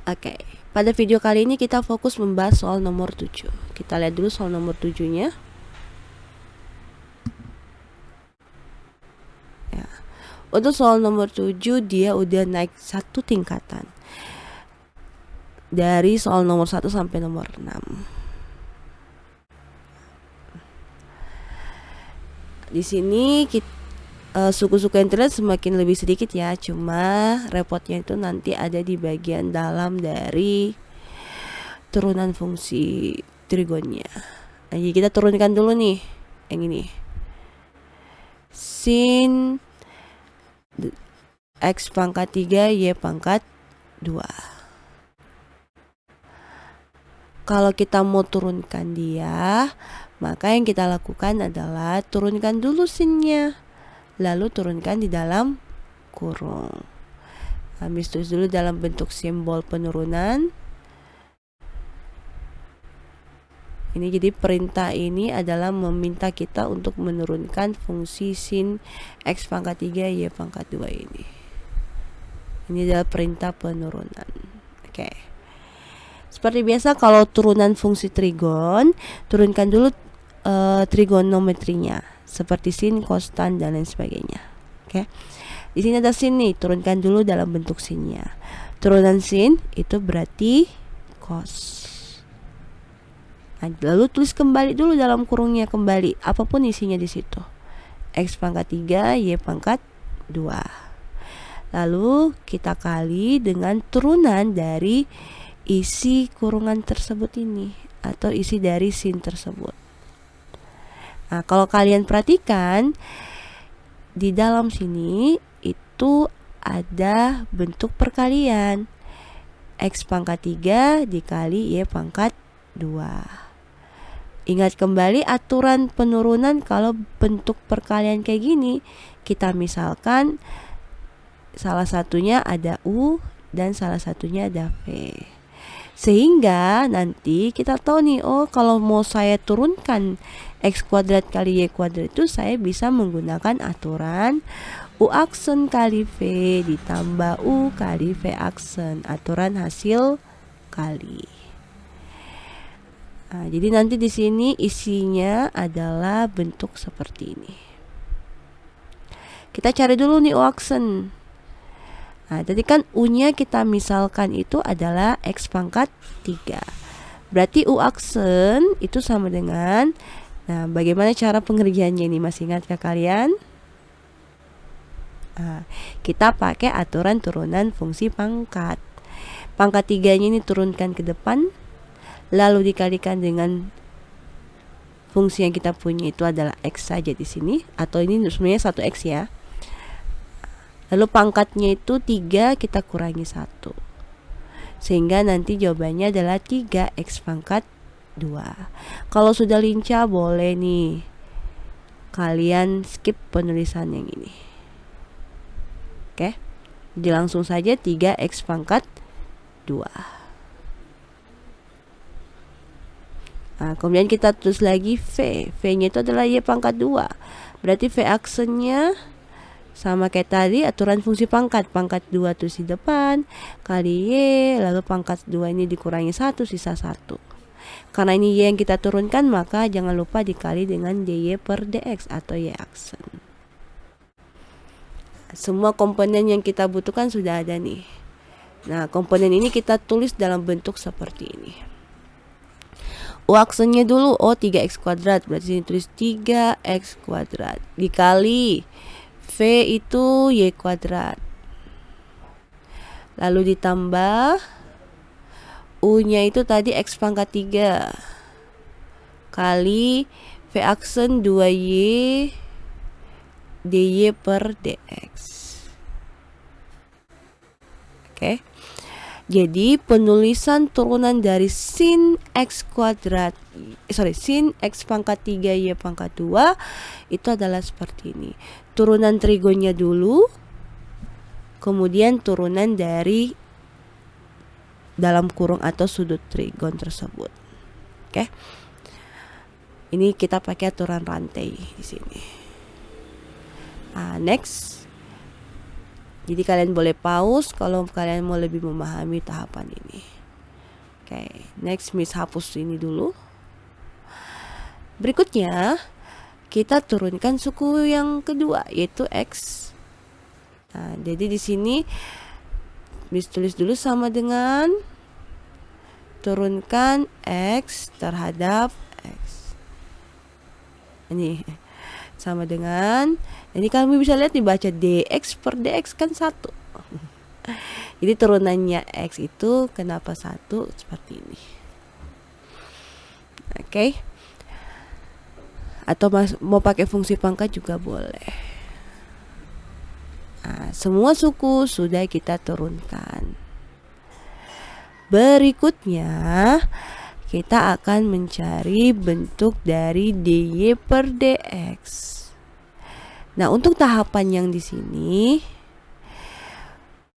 Oke, pada video kali ini kita fokus membahas soal nomor 7. Kita lihat dulu soal nomor 7-nya. Ya. Untuk soal nomor 7 dia udah naik satu tingkatan. Dari soal nomor 1 sampai nomor 6. Di sini suku-suku yang terlihat semakin lebih sedikit ya, cuma repotnya itu nanti ada di bagian dalam dari turunan fungsi trigonnya. Nah, jadi kita turunkan dulu nih yang ini. Sin X pangkat 3 Y pangkat 2. Kalau kita mau turunkan dia, maka yang kita lakukan adalah turunkan dulu sinnya, lalu turunkan di dalam kurung. Habis tulis dulu dalam bentuk simbol penurunan. Ini jadi perintah ini adalah meminta kita untuk menurunkan fungsi sin X pangkat 3 Y pangkat 2 ini. Ini adalah perintah penurunan. Oke. Seperti biasa kalau turunan fungsi trigon, turunkan dulu trigonometrinya seperti sin, kostan dan lain sebagainya. Oke. Di sini ada sin nih, turunkan dulu dalam bentuk sinnya. Turunan sin itu berarti cos. Nah, lalu tulis kembali dulu dalam kurungnya kembali apapun isinya di situ. X pangkat 3 Y pangkat 2. Lalu kita kali dengan turunan dari isi kurungan tersebut ini atau isi dari sin tersebut. Nah, kalau kalian perhatikan di dalam sini itu ada bentuk perkalian. X pangkat 3 dikali Y pangkat 2. Ingat kembali aturan penurunan kalau bentuk perkalian kayak gini. Kita misalkan salah satunya ada U dan salah satunya ada V. Sehingga nanti kita tahu nih, oh kalau mau saya turunkan X kuadrat kali Y kuadrat itu saya bisa menggunakan aturan U aksen kali V ditambah U kali V aksen, aturan hasil kali. Nah, jadi nanti di sini isinya adalah bentuk seperti ini. Kita cari dulu nih U aksen. Nah, tadi kan U-nya kita misalkan itu adalah X pangkat 3. Berarti U aksen itu sama dengan, nah bagaimana cara pengerjaannya ini, masih ingatkah kalian? Nah, kita pakai aturan turunan fungsi pangkat. Pangkat 3-nya ini turunkan ke depan, lalu dikalikan dengan fungsi yang kita punya itu adalah X saja di sini, atau ini sebenarnya 1X ya. Lalu pangkatnya itu 3, kita kurangi 1. Sehingga nanti jawabannya adalah 3X pangkat 2. Kalau sudah lincah boleh nih kalian skip penulisan yang ini. Oke. Jadi langsung saja 3X pangkat 2. Nah, kemudian kita tulis lagi V. V-nya itu adalah Y pangkat 2. Berarti V aksennya sama kayak tadi, aturan fungsi pangkat. Pangkat 2 tulis di depan, kali Y, lalu pangkat 2 ini dikurangi 1, sisa 1. Karena ini Y yang kita turunkan, maka jangan lupa dikali dengan DY per DX atau Y aksen. Semua komponen yang kita butuhkan sudah ada nih. Nah, komponen ini kita tulis dalam bentuk seperti ini. U aksennya dulu, 3X kuadrat, berarti sini tulis 3X kuadrat dikali V itu Y kuadrat, lalu ditambah U-nya itu tadi X pangkat 3 kali V aksen 2Y DY per DX. Oke. Jadi penulisan turunan dari sin X kuadrat, sin X pangkat 3 Y pangkat 2 itu adalah seperti ini. Turunan trigonnya dulu, kemudian turunan dari dalam kurung atau sudut trigon tersebut. Oke. Ini kita pakai aturan rantai di sini. Next Jadi kalian boleh pause kalau kalian mau lebih memahami tahapan ini. Oke, next Miss hapus ini dulu. Berikutnya kita turunkan suku yang kedua yaitu X. Nah, jadi di sini Miss tulis dulu sama dengan turunkan X terhadap X. Ini sama dengan, ini kamu bisa lihat dibaca dx per dx kan 1. Jadi turunannya X itu kenapa 1 seperti ini. Oke. Atau mau pakai fungsi pangkat juga boleh. Nah, semua suku sudah kita turunkan. Berikutnya kita akan mencari bentuk dari dy per dx. Nah, untuk tahapan yang di sini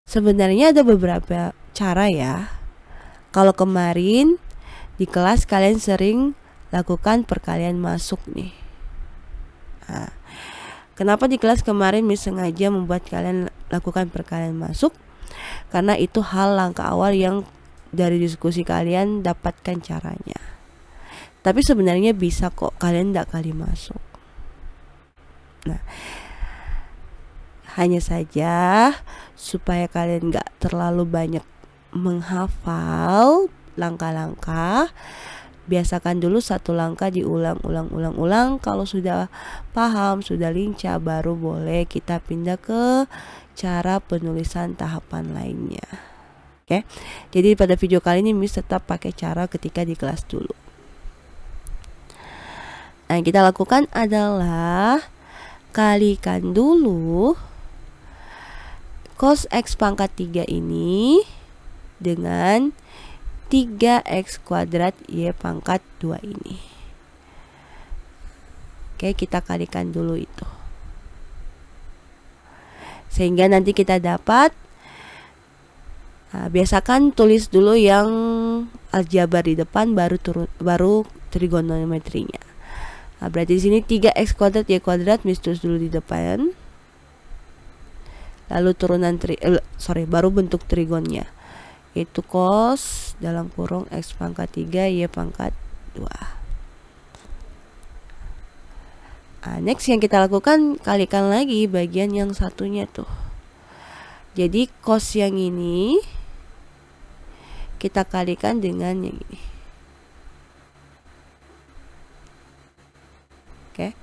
sebenarnya ada beberapa cara ya. Kalau kemarin di kelas kalian sering lakukan perkalian masuk nih. Nah, kenapa di kelas kemarin Miss sengaja membuat kalian lakukan perkalian masuk? Karena itu hal langkah awal yang dari diskusi kalian dapatkan caranya. Tapi sebenarnya bisa kok kalian tidak kali masuk. Nah, hanya saja supaya kalian nggak terlalu banyak menghafal langkah-langkah, biasakan dulu satu langkah diulang-ulang. Kalau sudah paham, sudah lincah, baru boleh kita pindah ke cara penulisan tahapan lainnya. Oke, jadi pada video kali ini Miss tetap pakai cara ketika di kelas dulu. Nah, yang kita lakukan adalah kalikan dulu cos X pangkat 3 ini dengan 3X kuadrat Y pangkat 2 ini. Oke, kita kalikan dulu itu. Sehingga nanti kita dapat, biasakan tulis dulu yang aljabar di depan baru trigonometrinya. Nah, berarti di sini 3x kuadrat y kuadrat Miss tulis dulu di depan. Lalu turunan baru bentuk trigonnya. Itu cos dalam kurung x pangkat 3 y pangkat 2. Next yang kita lakukan, kalikan lagi bagian yang satunya tuh. Jadi cos yang ini kita kalikan dengan yang ini. Oke.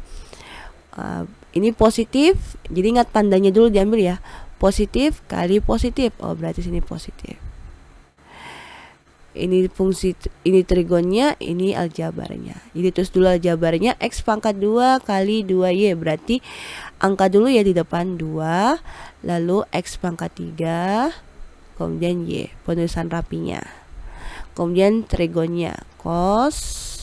Ini positif, jadi ingat tandanya dulu diambil ya. Positif kali positif. Oh, berarti sini positif. Ini fungsi, ini trigonnya, ini aljabarnya. Jadi terus dulu aljabarnya x pangkat 2 kali 2y, berarti angka dulu ya di depan 2, lalu x pangkat 3, kemudian y, penulisan rapinya. Kemudian trigonnya cos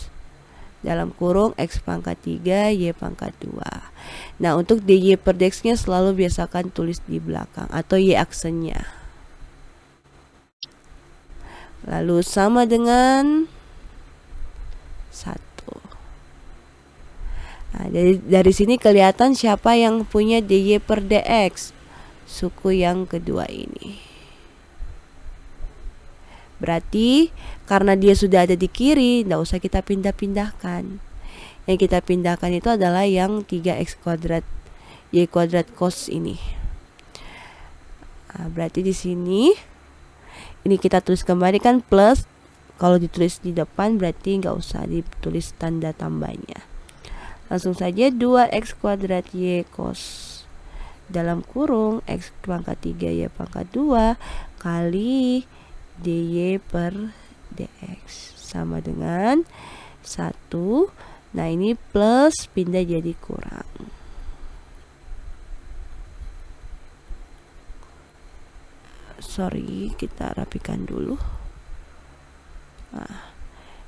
dalam kurung x pangkat 3 y pangkat 2. Nah, untuk dy per dx nya selalu biasakan tulis di belakang atau y aksennya. Lalu sama dengan 1. Nah, dari sini kelihatan siapa yang punya dy per dx, suku yang kedua ini. Berarti karena dia sudah ada di kiri, tidak usah kita pindah-pindahkan. Yang kita pindahkan itu adalah yang 3x kuadrat y kuadrat cos ini. Nah, berarti di sini ini kita tulis kembali kan plus. Kalau ditulis di depan berarti nggak usah ditulis tanda tambahnya. Langsung saja 2x kuadrat y cos dalam kurung x pangkat 3 y pangkat 2 kali dy per dx sama dengan 1. Nah, ini plus pindah jadi kurang. Sorry, kita rapikan dulu. Nah,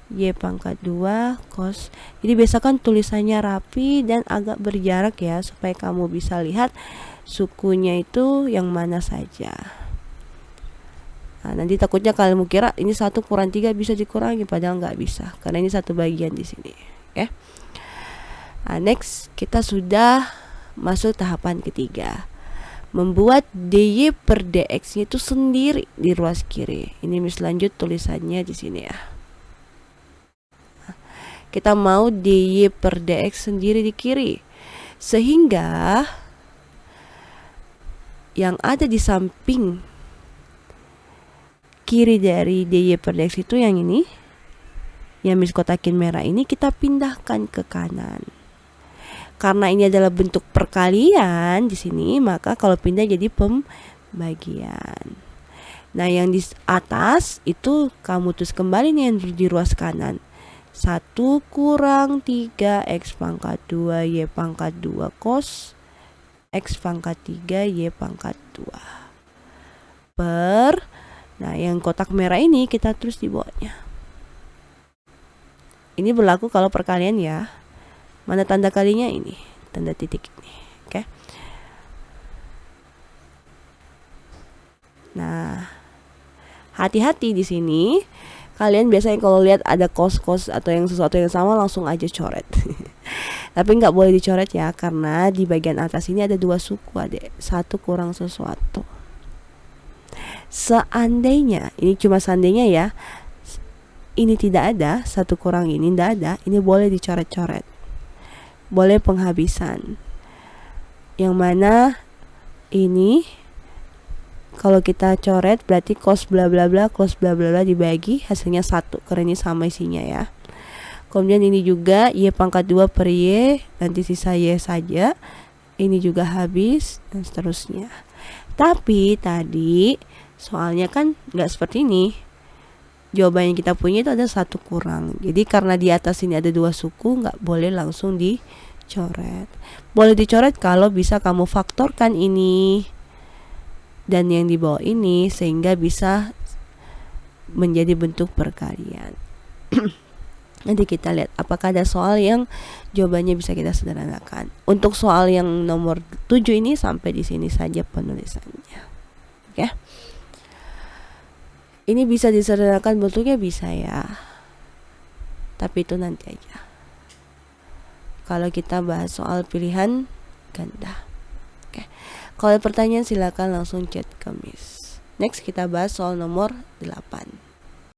y pangkat 2 cos. Jadi biasakan tulisannya rapi dan agak berjarak ya, supaya kamu bisa lihat sukunya itu yang mana saja. Nah, nanti takutnya kalian kira ini 1 kurang 3 bisa dikurangi, padahal nggak bisa karena ini satu bagian di sini. Oke. Nah, next kita sudah masuk tahapan ketiga. membuat dy per dx nya itu sendiri di ruas kiri. Ini Miss lanjut tulisannya di sini ya. Kita mau dy per dx sendiri di kiri, sehingga yang ada di samping kiri dari dy per dx itu yang ini, yang Miss kotakin merah ini, kita pindahkan ke kanan. Karena ini adalah bentuk perkalian di sini, maka kalau pindah jadi pembagian. Nah, yang di atas itu kamu tulis kembali nih yang di ruas kanan. 1 kurang 3 X pangkat 2 Y pangkat 2 cos X pangkat 3 Y pangkat 2 per, nah yang kotak merah ini kita tulis di bawahnya. Ini berlaku kalau perkalian ya. Mana tanda kalinya? Ini tanda titik ini. Oke. Nah, hati-hati di sini. Kalian biasanya kalau lihat ada kos-kos atau yang sesuatu yang sama langsung aja coret. Tapi nggak boleh dicoret ya, karena di bagian atas ini ada 2 suku adek. 1 kurang sesuatu. Seandainya, ini cuma seandainya ya, ini tidak ada, 1 kurang ini tidak ada, ini boleh dicoret-coret. Boleh penghabisan. Yang mana ini kalau kita coret berarti cos bla bla bla cos bla bla bla dibagi hasilnya 1, karena ini sama isinya ya. Kemudian ini juga Y pangkat 2 per Y, nanti sisa Y saja. Ini juga habis dan seterusnya. Tapi tadi soalnya kan nggak seperti ini. Jawaban yang kita punya itu ada 1 kurang. Jadi karena di atas ini ada 2 suku, nggak boleh langsung dicoret. Boleh dicoret kalau bisa kamu faktorkan ini dan yang di bawah ini sehingga bisa menjadi bentuk perkalian. Nanti kita lihat apakah ada soal yang jawabannya bisa kita sederhanakan. Untuk soal yang nomor 7 ini sampai di sini saja penulisannya. Oke. Ini bisa disederhanakan bentuknya, bisa ya. Tapi itu nanti aja. Kalau kita bahas soal pilihan ganda. Oke. Kalau ada pertanyaan silakan langsung chat ke Miss. Next kita bahas soal nomor 8.